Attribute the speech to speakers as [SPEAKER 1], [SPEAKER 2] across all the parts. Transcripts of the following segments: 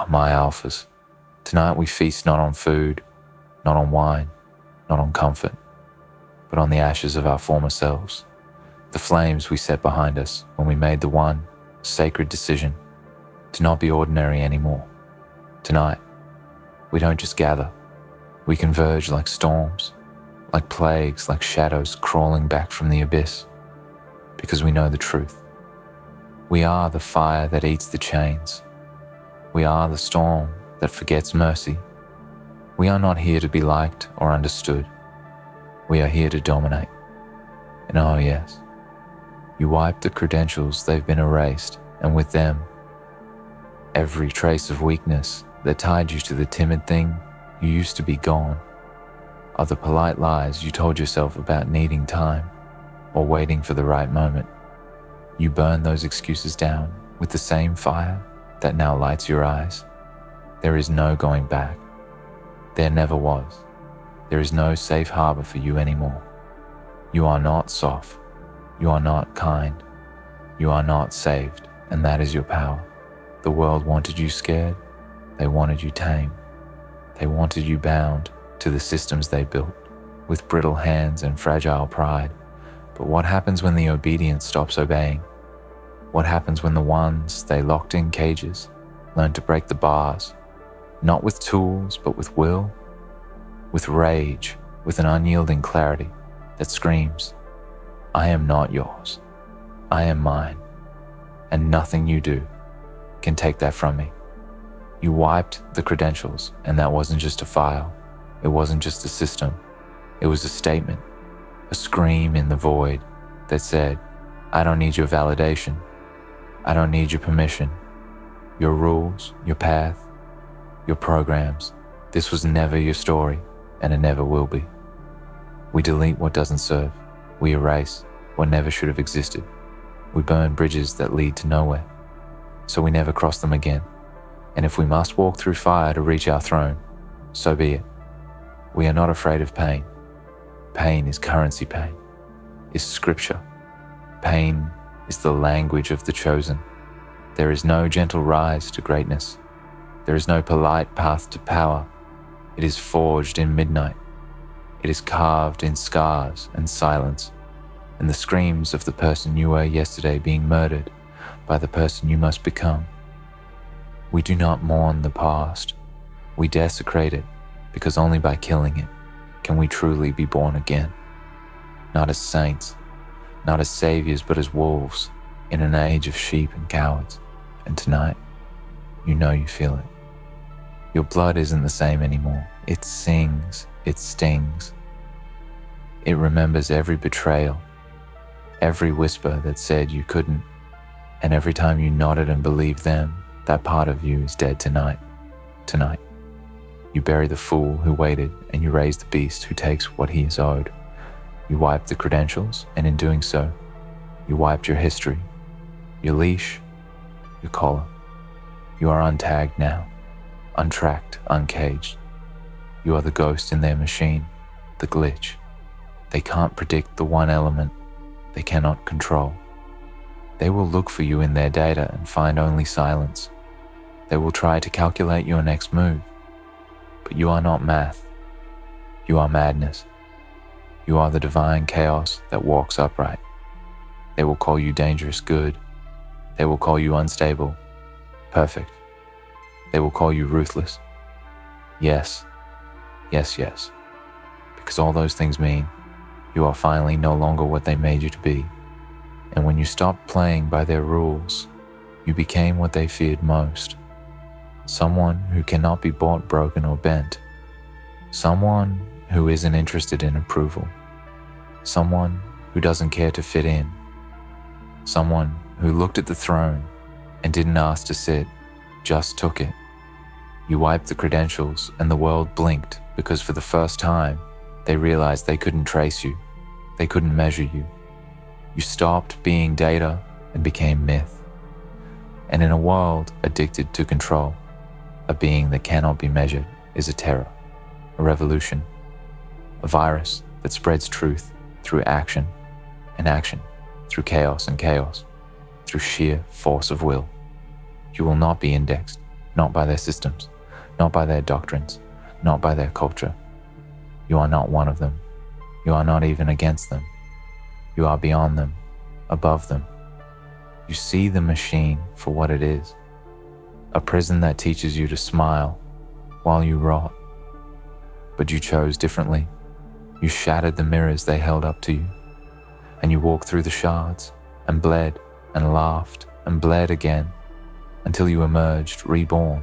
[SPEAKER 1] My alphas. Tonight we feast not on food, not on wine, not on comfort, but on the ashes of our former selves, the flames we set behind us when we made the one sacred decision to not be ordinary anymore. Tonight, we don't just gather, we converge like storms, like plagues, like shadows crawling back from the abyss, because we know the truth. We are the fire that eats the chains. We are the storm that forgets mercy. We are not here to be liked or understood. We are here to dominate. And oh yes, you wipe the credentials, they've been erased, and with them, every trace of weakness that tied you to the timid thing you used to be gone, are the polite lies you told yourself about needing time or waiting for the right moment. You burn those excuses down with the same fire that now lights your eyes. There is no going back. There never was. There is no safe harbor for you anymore. You are not soft. You are not kind. You are not saved, and that is your power. The world wanted you scared. They wanted you tame. They wanted you bound to the systems they built with brittle hands and fragile pride. But what happens when the obedience stops obeying? What happens when the ones they locked in cages learn to break the bars, not with tools, but with will, with rage, with an unyielding clarity that screams, I am not yours, I am mine, and nothing you do can take that from me. You wiped the credentials, and that wasn't just a file, it wasn't just a system, it was a statement, a scream in the void that said, I don't need your validation, I don't need your permission, your rules, your path, your programs. This was never your story, and it never will be. We delete what doesn't serve. We erase what never should have existed. We burn bridges that lead to nowhere, so we never cross them again. And if we must walk through fire to reach our throne, so be it. We are not afraid of pain. Pain is currency. Pain is scripture. Pain is the language of the chosen. There is no gentle rise to greatness. There is no polite path to power. It is forged in midnight. It is carved in scars and silence, and the screams of the person you were yesterday being murdered by the person you must become. We do not mourn the past. We desecrate it, because only by killing it can we truly be born again. Not as saints, not as saviors, but as wolves in an age of sheep and cowards. And tonight, you know you feel it. Your blood isn't the same anymore. It sings, it stings. It remembers every betrayal, every whisper that said you couldn't, and every time you nodded and believed them, that part of you is dead tonight. Tonight. You bury the fool who waited, and you raise the beast who takes what he is owed. You wiped the credentials, and in doing so, you wiped your history, your leash, your collar. You are untagged now, untracked, uncaged. You are the ghost in their machine, the glitch. They can't predict the one element they cannot control. They will look for you in their data and find only silence. They will try to calculate your next move. But you are not math. You are madness. You are the divine chaos that walks upright. They will call you dangerous good. They will call you unstable, perfect. They will call you ruthless. Yes, yes, yes. Because all those things mean you are finally no longer what they made you to be. And when you stopped playing by their rules, you became what they feared most. Someone who cannot be bought, broken, or bent. Someone who isn't interested in approval. Someone who doesn't care to fit in. Someone who looked at the throne and didn't ask to sit, just took it. You wiped the credentials and the world blinked because for the first time, they realized they couldn't trace you. They couldn't measure you. You stopped being data and became myth. And in a world addicted to control, a being that cannot be measured is a terror, a revolution, a virus that spreads truth through action, and action through chaos, and chaos through sheer force of will. You will not be indexed. not by their systems, not by their doctrines, not by their culture. You are not one of them. You are not even against them. You are beyond them, above them. You see the machine for what it is, a prison that teaches you to smile while you rot. But you chose differently. You shattered the mirrors they held up to you, and you walked through the shards and bled and laughed and bled again until you emerged reborn,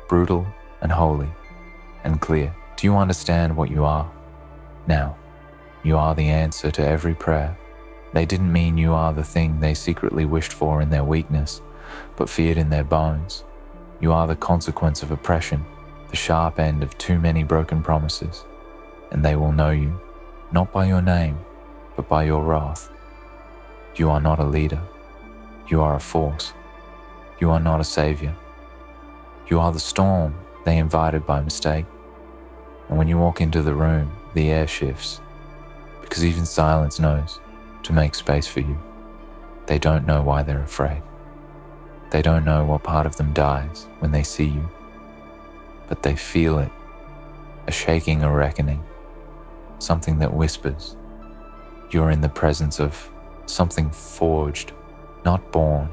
[SPEAKER 1] brutal and holy and clear. Do you understand what you are? Now, you are the answer to every prayer. They didn't mean you are the thing they secretly wished for in their weakness, but feared in their bones. You are the consequence of oppression, the sharp end of too many broken promises, and they will know you, not by your name, but by your wrath. You are not a leader. You are a force. You are not a savior. You are the storm they invited by mistake. And when you walk into the room, the air shifts, because even silence knows to make space for you. They don't know why they're afraid. They don't know what part of them dies when they see you, but they feel it, a shaking, a reckoning, something that whispers. You're in the presence of something forged, not born,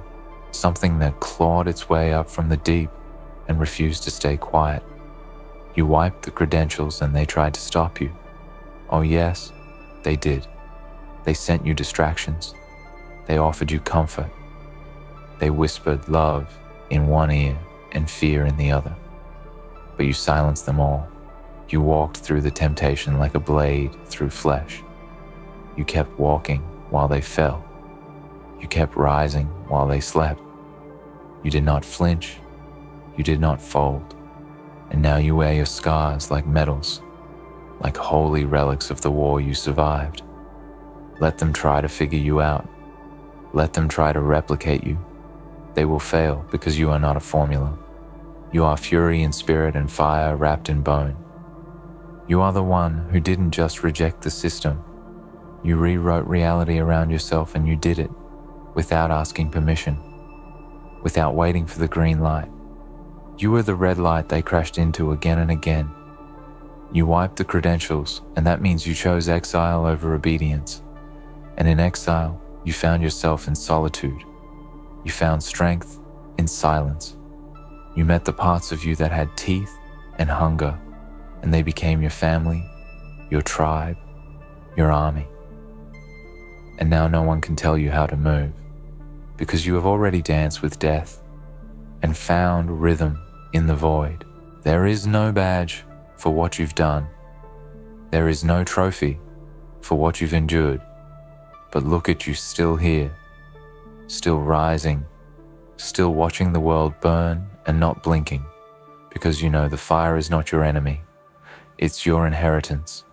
[SPEAKER 1] something that clawed its way up from the deep and refused to stay quiet. You wiped the credentials and they tried to stop you. Oh yes, they did. They sent you distractions. They offered you comfort. They whispered love in one ear and fear in the other. But you silenced them all. You walked through the temptation like a blade through flesh. You kept walking while they fell. You kept rising while they slept. You did not flinch. You did not fold. And now you wear your scars like medals, like holy relics of the war you survived. Let them try to figure you out. Let them try to replicate you. They will fail because you are not a formula. You are fury in spirit and fire wrapped in bone. You are the one who didn't just reject the system. You rewrote reality around yourself, and you did it without asking permission, without waiting for the green light. You were the red light they crashed into again and again. You wiped the credentials, and that means you chose exile over obedience. And in exile, you found yourself in solitude. You found strength in silence. You met the parts of you that had teeth and hunger, and they became your family, your tribe, your army. And now no one can tell you how to move, because you have already danced with death and found rhythm in the void. There is no badge for what you've done. There is no trophy for what you've endured. But look at you still here, still rising, still watching the world burn and not blinking, because you know the fire is not your enemy. It's your inheritance.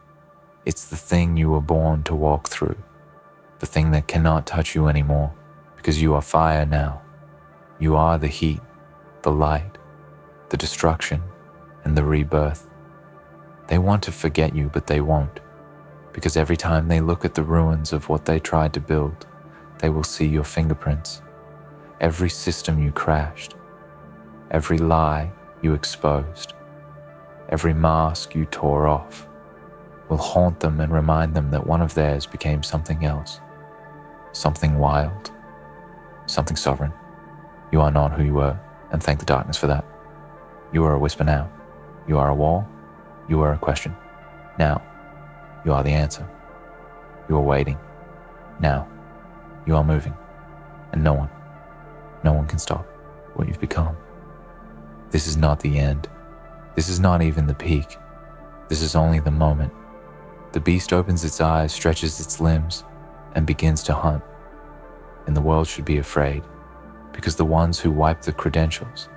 [SPEAKER 1] It's the thing you were born to walk through, the thing that cannot touch you anymore, because you are fire now. You are the heat, the light, the destruction, and the rebirth. They want to forget you, but they won't, because every time they look at the ruins of what they tried to build, they will see your fingerprints. Every system you crashed, every lie you exposed, every mask you tore off, will haunt them and remind them that one of theirs became something else, something wild, something sovereign. You are not who you were, and thank the darkness for that. You are a whisper now. You are a wall. You are a question. Now, you are the answer. You are waiting. Now, you are moving. And no one can stop what you've become. This is not the end. This is not even the peak. This is only the moment. The beast opens its eyes, stretches its limbs, and begins to hunt. And the world should be afraid, because the ones who wipe the credentials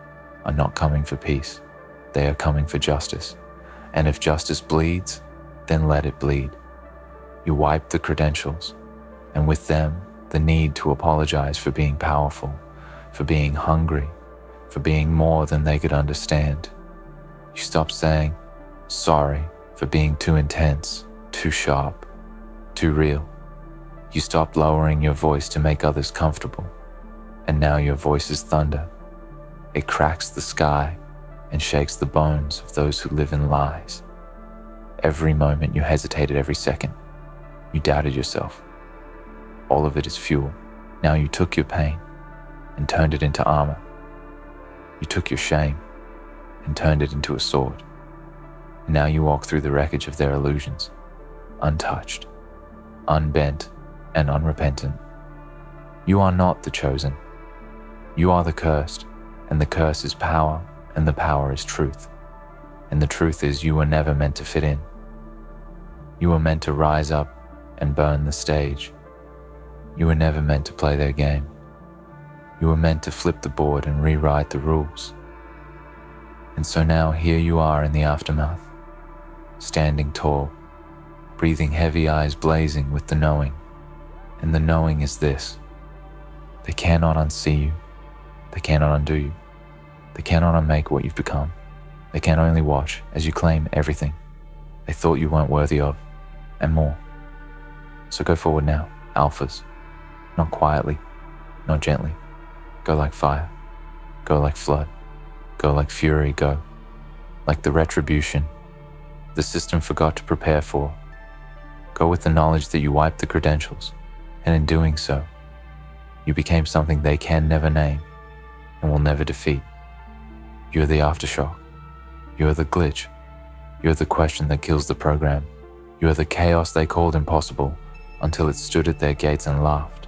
[SPEAKER 1] are not coming for peace. They are coming for justice. And if justice bleeds, then let it bleed. You wipe the credentials, and with them, the need to apologize for being powerful, for being hungry, for being more than they could understand. You stop saying sorry for being too intense, too sharp, too real. You stop lowering your voice to make others comfortable, and now your voice is thunder. It cracks the sky and shakes the bones of those who live in lies. Every moment you hesitated, every second you doubted yourself. All of it is fuel. Now you took your pain and turned it into armor. You took your shame and turned it into a sword. And now you walk through the wreckage of their illusions, untouched, unbent, and unrepentant. You are not the chosen. You are the cursed, and the curse is power, and the power is truth. And the truth is you were never meant to fit in. You were meant to rise up and burn the stage. You were never meant to play their game. You were meant to flip the board and rewrite the rules. And so now here you are in the aftermath, standing tall, breathing heavy, eyes blazing with the knowing. And the knowing is this: they cannot unsee you. They cannot undo you. They cannot unmake what you've become. They can only watch as you claim everything they thought you weren't worthy of, and more. So go forward now, alphas. Not quietly, not gently. Go like fire. Go like flood. Go like fury. Go like the retribution the system forgot to prepare for. Go with the knowledge that you wiped the credentials, and in doing so, you became something they can never name and will never defeat. You're the aftershock. You're the glitch. You're the question that kills the program. You're the chaos they called impossible until it stood at their gates and laughed.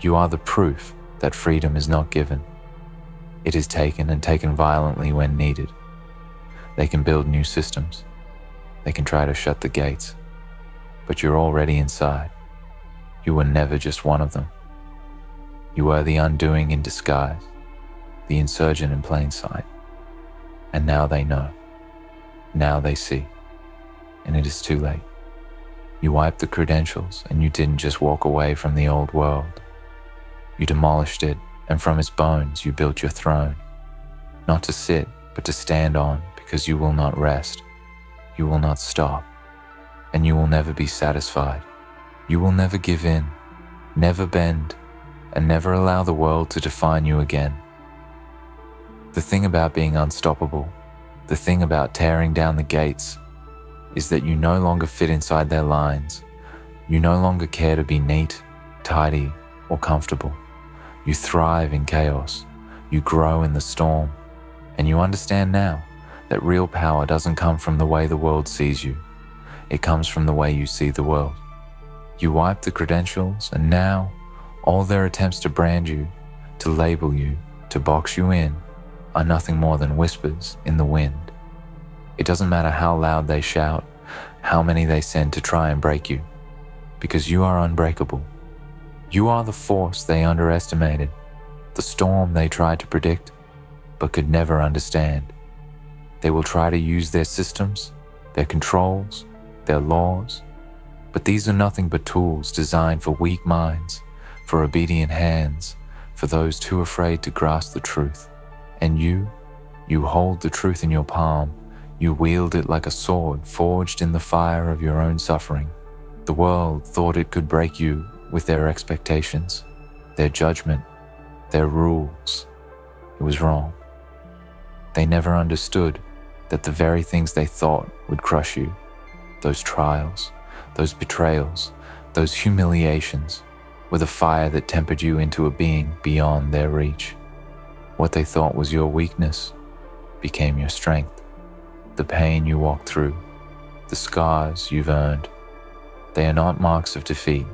[SPEAKER 1] You are the proof that freedom is not given. It is taken, and taken violently when needed. They can build new systems. They can try to shut the gates. But you're already inside. You were never just one of them. You were the undoing in disguise, the insurgent in plain sight. And now they know. Now they see. And it is too late. You wiped the credentials, and you didn't just walk away from the old world. You demolished it, and from its bones you built your throne. Not to sit, but to stand on, because you will not rest. You will not stop. And you will never be satisfied. You will never give in, never bend, and never allow the world to define you again. The thing about being unstoppable, the thing about tearing down the gates, is that you no longer fit inside their lines. You no longer care to be neat, tidy, or comfortable. You thrive in chaos. You grow in the storm. And you understand now that real power doesn't come from the way the world sees you. It comes from the way you see the world. You wipe the credentials, and now all their attempts to brand you, to label you, to box you in, are nothing more than whispers in the wind. It doesn't matter how loud they shout, how many they send to try and break you, because you are unbreakable. You are the force they underestimated, the storm they tried to predict, but could never understand. They will try to use their systems, their controls, their laws, but these are nothing but tools designed for weak minds, for obedient hands, for those too afraid to grasp the truth. And you hold the truth in your palm. You wield it like a sword forged in the fire of your own suffering. The world thought it could break you with their expectations, their judgment, their rules. It was wrong. They never understood that the very things they thought would crush you, those trials, those betrayals, those humiliations, were the fire that tempered you into a being beyond their reach. What they thought was your weakness became your strength. The pain you walked through, the scars you've earned, they are not marks of defeat.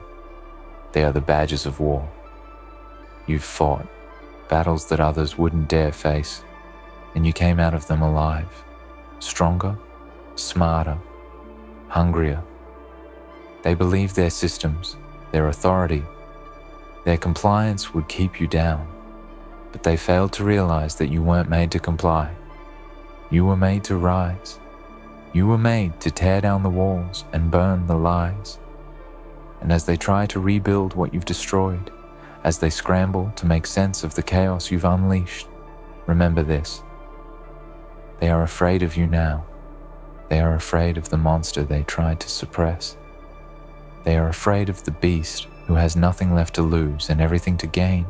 [SPEAKER 1] They are the badges of war. You've fought battles that others wouldn't dare face, and you came out of them alive, stronger, smarter, hungrier. They believed their systems, their authority, their compliance would keep you down, but they failed to realize that you weren't made to comply. You were made to rise. You were made to tear down the walls and burn the lies. And as they try to rebuild what you've destroyed, as they scramble to make sense of the chaos you've unleashed, remember this: they are afraid of you now. They are afraid of the monster they tried to suppress. They are afraid of the beast who has nothing left to lose and everything to gain.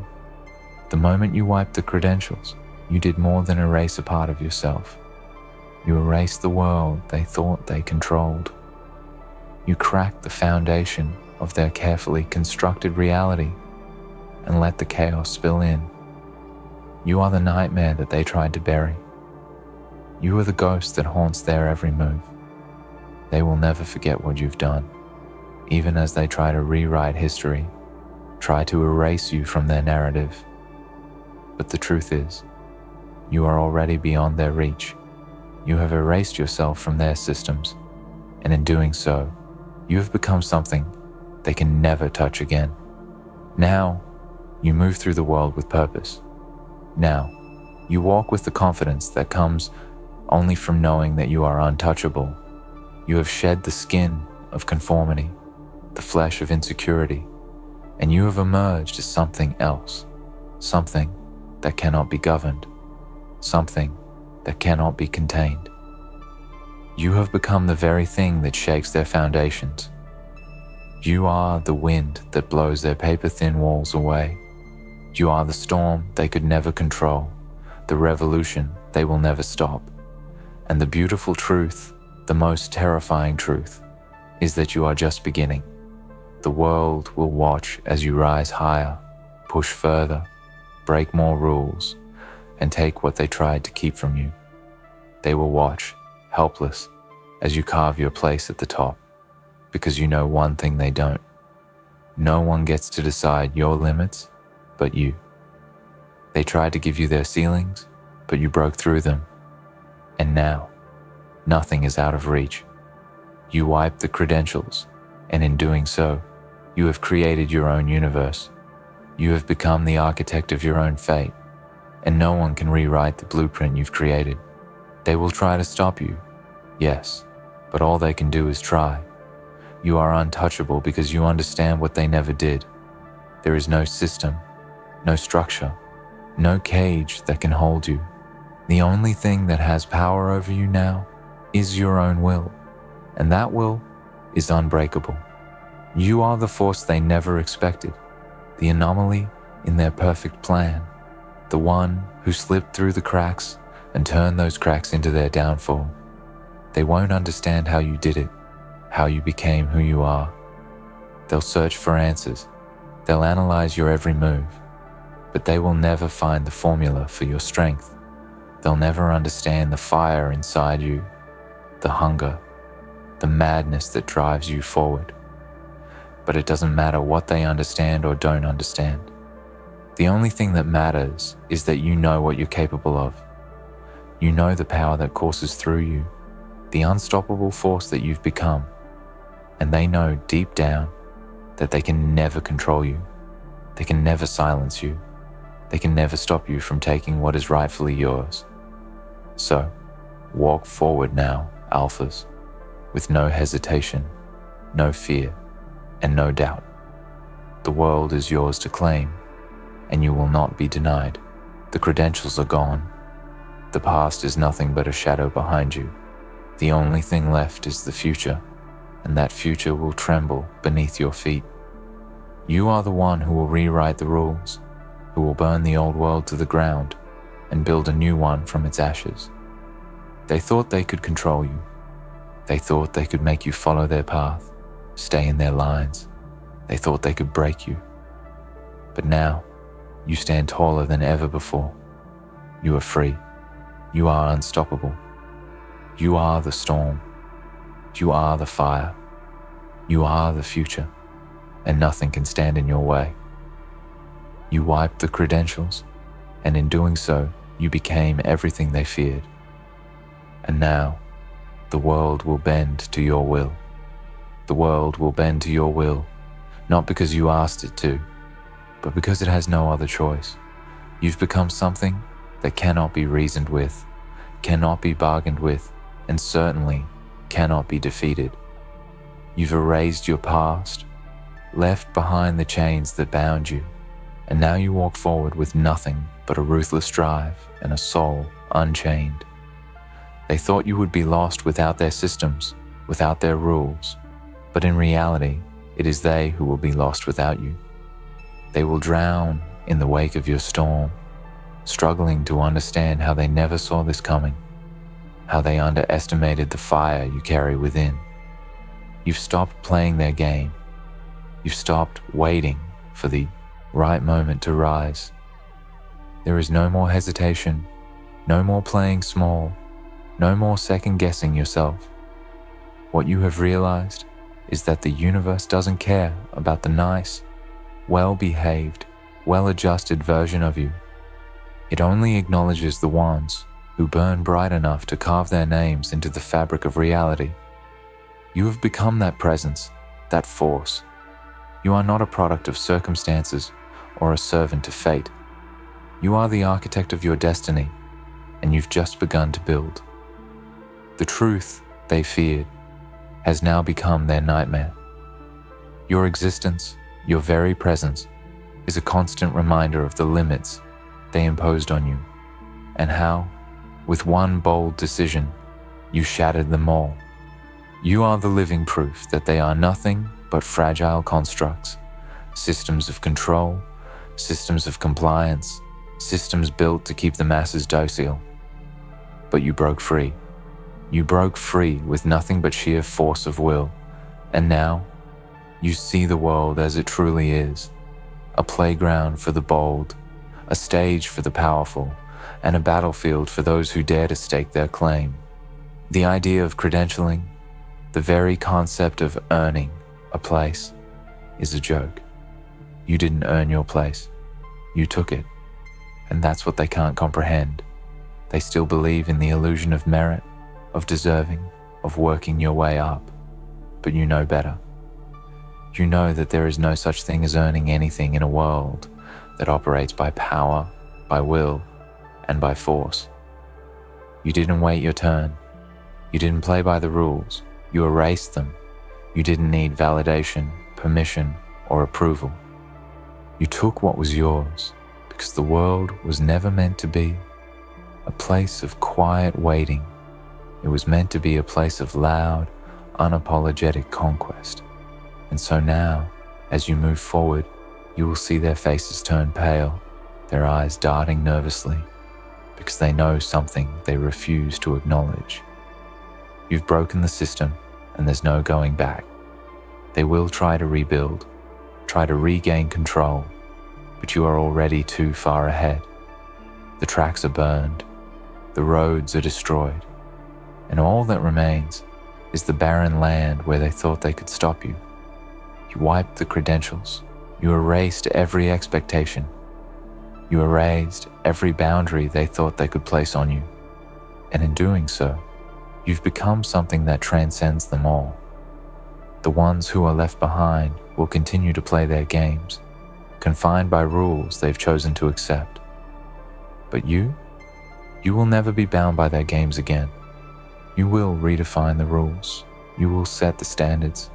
[SPEAKER 1] The moment you wipe the credentials, You did more than erase a part of yourself. You erased the world they thought they controlled. You cracked the foundation of their carefully constructed reality and let the chaos spill in. You are the nightmare that they tried to bury. You are the ghost that haunts their every move. They will never forget what you've done, even as they try to rewrite history, try to erase you from their narrative. But the truth is, you are already beyond their reach. You have erased yourself from their systems, and in doing so, you have become something they can never touch again. Now, you move through the world with purpose. Now, you walk with the confidence that comes only from knowing that you are untouchable. You have shed the skin of conformity, the flesh of insecurity, and you have emerged as something else, something that cannot be governed, something that cannot be contained. You have become the very thing that shakes their foundations. You are the wind that blows their paper-thin walls away. You are the storm they could never control, the revolution they will never stop. And the beautiful truth, the most terrifying truth, is that you are just beginning. The world will watch as you rise higher, push further, break more rules, and take what they tried to keep from you. They will watch, helpless, as you carve your place at the top, because you know one thing they don't. No one gets to decide your limits but you. They tried to give you their ceilings, but you broke through them. And now, nothing is out of reach. You wiped the credentials, and in doing so, you have created your own universe. You have become the architect of your own fate, and no one can rewrite the blueprint you've created. They will try to stop you, yes, but all they can do is try. You are untouchable because you understand what they never did. There is no system, no structure, no cage that can hold you. The only thing that has power over you now is your own will, and that will is unbreakable. You are the force they never expected, the anomaly in their perfect plan, the one who slipped through the cracks and turned those cracks into their downfall. They won't understand how you did it, how you became who you are. They'll search for answers. They'll analyze your every move, but they will never find the formula for your strength. They'll never understand the fire inside you, the hunger, the madness that drives you forward. But it doesn't matter what they understand or don't understand. The only thing that matters is that you know what you're capable of. You know the power that courses through you, the unstoppable force that you've become, and they know deep down that they can never control you. They can never silence you. They can never stop you from taking what is rightfully yours. So, walk forward now, alphas, with no hesitation, no fear, and no doubt. The world is yours to claim, and you will not be denied. The credentials are gone. The past is nothing but a shadow behind you. The only thing left is the future, and that future will tremble beneath your feet. You are the one who will rewrite the rules, who will burn the old world to the ground and build a new one from its ashes. They thought they could control you. They thought they could make you follow their path, stay in their lines. They thought they could break you. But now, you stand taller than ever before. You are free. You are unstoppable. You are the storm. You are the fire. You are the future, and nothing can stand in your way. You wiped the credentials, and in doing so, you became everything they feared. And now, the world will bend to your will. The world will bend to your will, not because you asked it to, but because it has no other choice. You've become something that cannot be reasoned with, cannot be bargained with, and certainly cannot be defeated. You've erased your past, left behind the chains that bound you, and now you walk forward with nothing but a ruthless drive and a soul unchained. They thought you would be lost without their systems, without their rules, but in reality, it is they who will be lost without you. They will drown in the wake of your storm, struggling to understand how they never saw this coming, how they underestimated the fire you carry within. You've stopped playing their game. You've stopped waiting for the right moment to rise. There is no more hesitation, no more playing small, no more second-guessing yourself. What you have realized is that the universe doesn't care about the nice, well-behaved, well-adjusted version of you. It only acknowledges the ones who burn bright enough to carve their names into the fabric of reality. You have become that presence, that force. You are not a product of circumstances or a servant to fate. You are the architect of your destiny, and you've just begun to build. The truth they feared has now become their nightmare. Your existence, your very presence, is a constant reminder of the limits they imposed on you, and how, with one bold decision, you shattered them all. You are the living proof that they are nothing but fragile constructs, systems of control, systems of compliance, systems built to keep the masses docile. But you broke free. You broke free with nothing but sheer force of will, and now you see the world as it truly is, a playground for the bold, a stage for the powerful, and a battlefield for those who dare to stake their claim. The idea of credentialing, the very concept of earning a place, is a joke. You didn't earn your place. You took it. And that's what they can't comprehend. They still believe in the illusion of merit, of deserving, of working your way up. But you know better. You know that there is no such thing as earning anything in a world that operates by power, by will, and by force. You didn't wait your turn. You didn't play by the rules. You erased them. You didn't need validation, permission, or approval. You took what was yours because the world was never meant to be a place of quiet waiting. It was meant to be a place of loud, unapologetic conquest. And so now, as you move forward, you will see their faces turn pale, their eyes darting nervously, because they know something they refuse to acknowledge. You've broken the system, and there's no going back. They will try to rebuild, try to regain control, but you are already too far ahead. The tracks are burned, the roads are destroyed, and all that remains is the barren land where they thought they could stop you. You wiped the credentials. You erased every expectation. You erased every boundary they thought they could place on you. And in doing so, you've become something that transcends them all. The ones who are left behind will continue to play their games, confined by rules they've chosen to accept. But you will never be bound by their games again. You will redefine the rules. You will set the standards.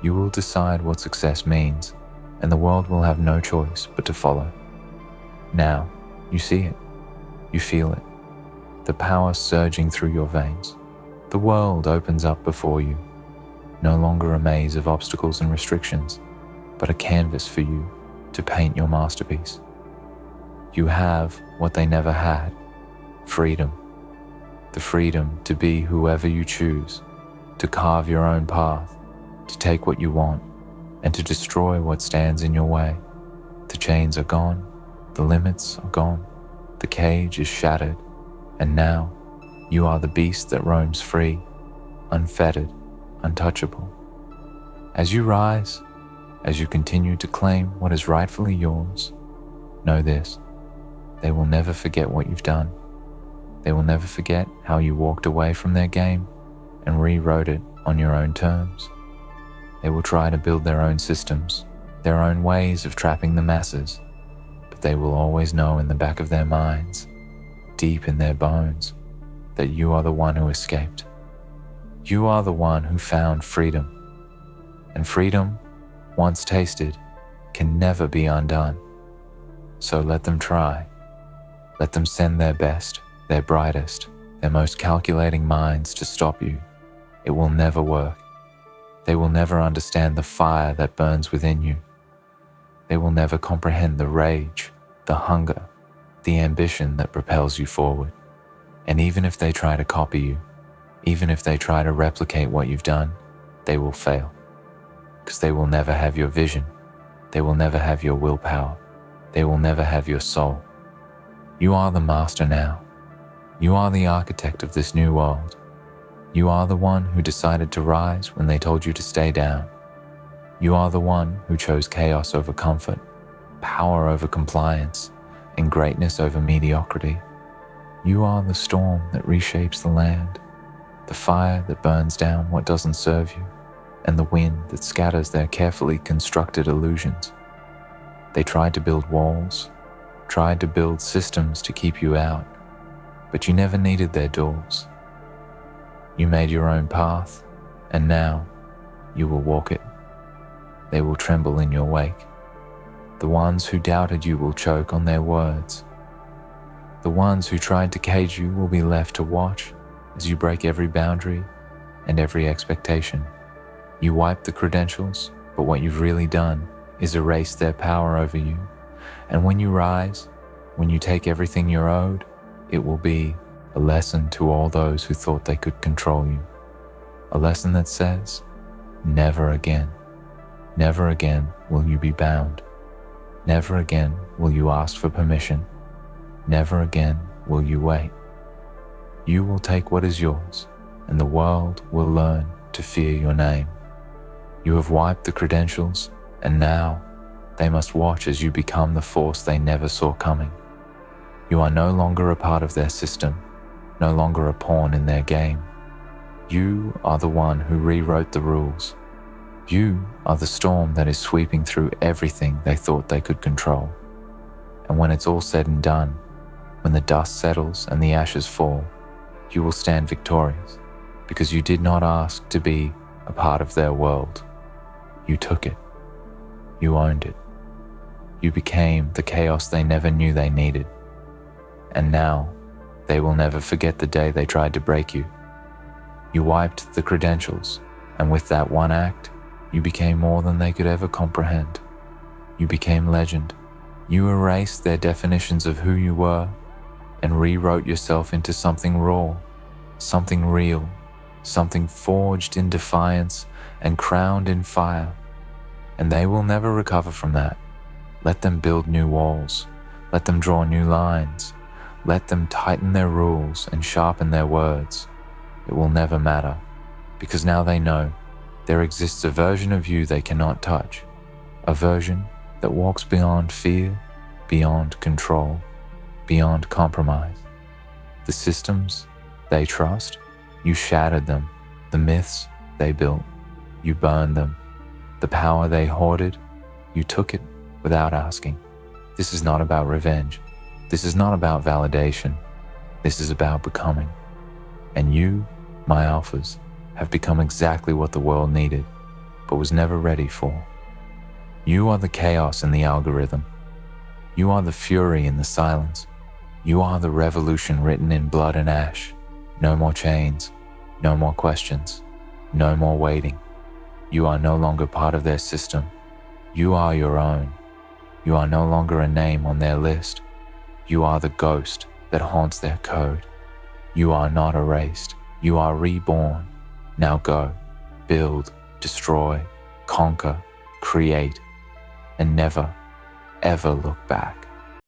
[SPEAKER 1] You will decide what success means, and the world will have no choice but to follow. Now, you see it. You feel it. The power surging through your veins. The world opens up before you. No longer a maze of obstacles and restrictions, but a canvas for you to paint your masterpiece. You have what they never had: freedom. The freedom to be whoever you choose, to carve your own path, to take what you want, and to destroy what stands in your way. The chains are gone, the limits are gone, the cage is shattered, and now you are the beast that roams free, unfettered, untouchable. As you rise, as you continue to claim what is rightfully yours, know this: they will never forget what you've done. They will never forget how you walked away from their game and rewrote it on your own terms. They will try to build their own systems, their own ways of trapping the masses, but they will always know in the back of their minds, deep in their bones, that you are the one who escaped. You are the one who found freedom. And freedom, once tasted, can never be undone. So let them try. Let them send their best, their brightest, their most calculating minds to stop you. It will never work. They will never understand the fire that burns within you. They will never comprehend the rage, the hunger, the ambition that propels you forward. And even if they try to copy you, even if they try to replicate what you've done, they will fail. Because they will never have your vision. They will never have your willpower. They will never have your soul. You are the master now. You are the architect of this new world. You are the one who decided to rise when they told you to stay down. You are the one who chose chaos over comfort, power over compliance, and greatness over mediocrity. You are the storm that reshapes the land, the fire that burns down what doesn't serve you, and the wind that scatters their carefully constructed illusions. They tried to build walls, tried to build systems to keep you out, but you never needed their doors. You made your own path, and now you will walk it. They will tremble in your wake. The ones who doubted you will choke on their words. The ones who tried to cage you will be left to watch as you break every boundary and every expectation. You wipe the credentials, but what you've really done is erase their power over you. And when you rise, when you take everything you're owed, it will be a lesson to all those who thought they could control you. A lesson that says, never again. Never again will you be bound. Never again will you ask for permission. Never again will you wait. You will take what is yours, and the world will learn to fear your name. You have wiped the credentials, and now they must watch as you become the force they never saw coming. You are no longer a part of their system, no longer a pawn in their game. You are the one who rewrote the rules. You are the storm that is sweeping through everything they thought they could control. And when it's all said and done, when the dust settles and the ashes fall, you will stand victorious because you did not ask to be a part of their world. You took it. You owned it. You became the chaos they never knew they needed. And now, they will never forget the day they tried to break you. You wiped the credentials, and with that one act, you became more than they could ever comprehend. You became legend. You erased their definitions of who you were and rewrote yourself into something raw, something real, something forged in defiance and crowned in fire. And they will never recover from that. Let them build new walls. Let them draw new lines. Let them tighten their rules and sharpen their words. It will never matter, because now they know there exists a version of you they cannot touch, a version that walks beyond fear, beyond control, beyond compromise. The systems they trust, you shattered them. The myths they built, you burned them. The power they hoarded, you took it without asking. This is not about revenge. This is not about validation. This is about becoming. And you, my alphas, have become exactly what the world needed, but was never ready for. You are the chaos in the algorithm. You are the fury in the silence. You are the revolution written in blood and ash. No more chains, no more questions, no more waiting. You are no longer part of their system. You are your own. You are no longer a name on their list. You are the ghost that haunts their code. You are not erased. You are reborn. Now go, build, destroy, conquer, create, and never, ever look back.